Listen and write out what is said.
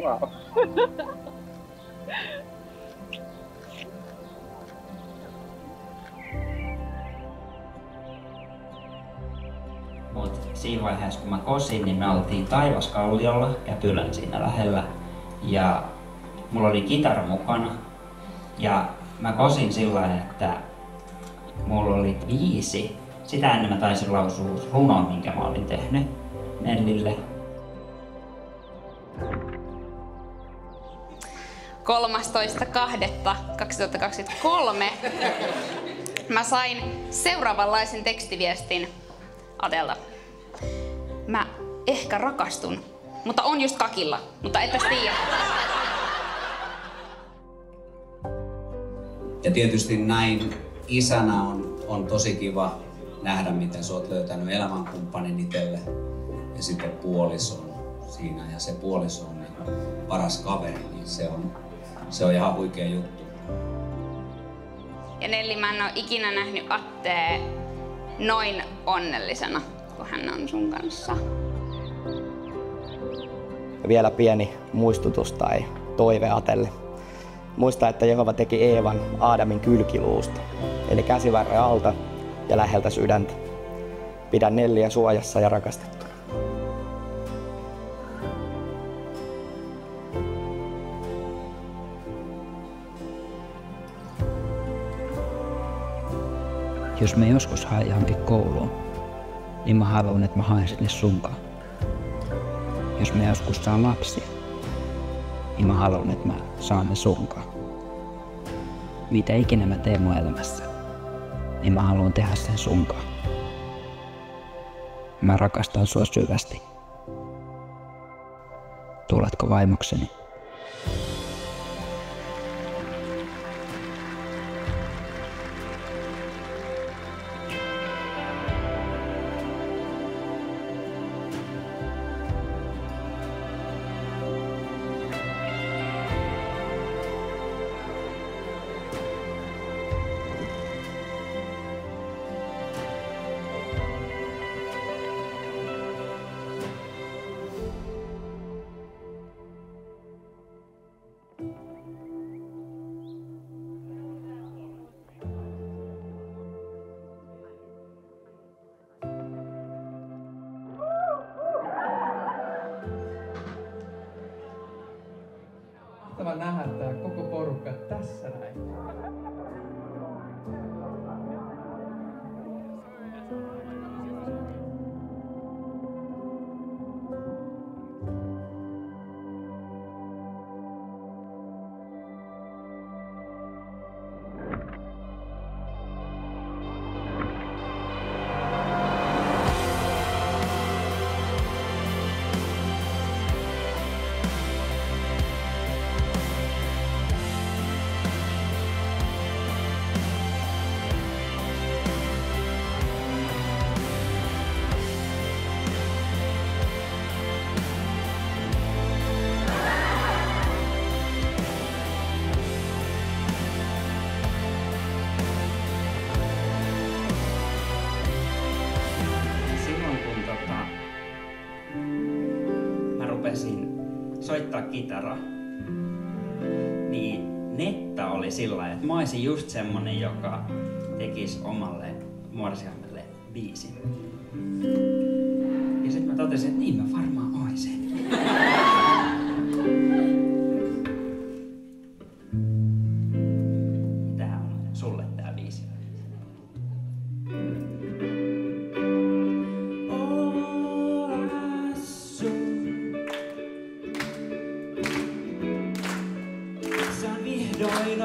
Wow. Mut siinä vaiheessa kun mä kosin, niin me oltiin Taivaskalliolla, Käpylän siinä lähellä. Ja mulla oli kitara mukana. Ja mä kosin sillä että mulla oli 5. Sitä ennen mä taisin lausua runon, minkä mä olin tehnyt Nellille. 13.2.2023 mä sain seuraavanlaisen tekstiviestin Adelta. Mä ehkä rakastun, mutta on just kakilla, mutta ettäs tiedä. Ja tietysti näin isänä on tosi kiva nähdä, miten sä oot löytänyt elämänkumppanin itselle ja sitten puolison siinä. Ja se puoliso on niin paras kaveri, niin se on ihan huikea juttu. Ja Nelli, mä en oo ikinä nähnyt Attea noin onnellisena, kun hän on sun kanssa. Vielä pieni muistutus tai toive Atelle. Muista, että Jehova teki Eevan Aadamin kylkiluusta, eli käsivarren alta ja läheltä sydäntä. Pidä Nelliä suojassa ja rakastettuna. Jos mä joskus haen johonkin kouluun, niin mä haluan, että mä haen sinne sunkaan. Jos mä joskus saan lapsia, niin mä haluan, että mä saan ne sunkaan. Mitä ikinä mä teen mun elämässä, niin mä haluan tehdä sen sunkaan. Mä rakastan sua syvästi. Tuletko vaimokseni? Mahtavaa nähdä tää koko porukka tässä näin. Soittaa kitaraa, niin Netta oli sillä että mä olisin just semmonen, joka tekisi omalle morsiamelle biisin. Ja sit mä totesin, että niin mä varmaan oisin. Tää on sulle tää biisi. Vihdoin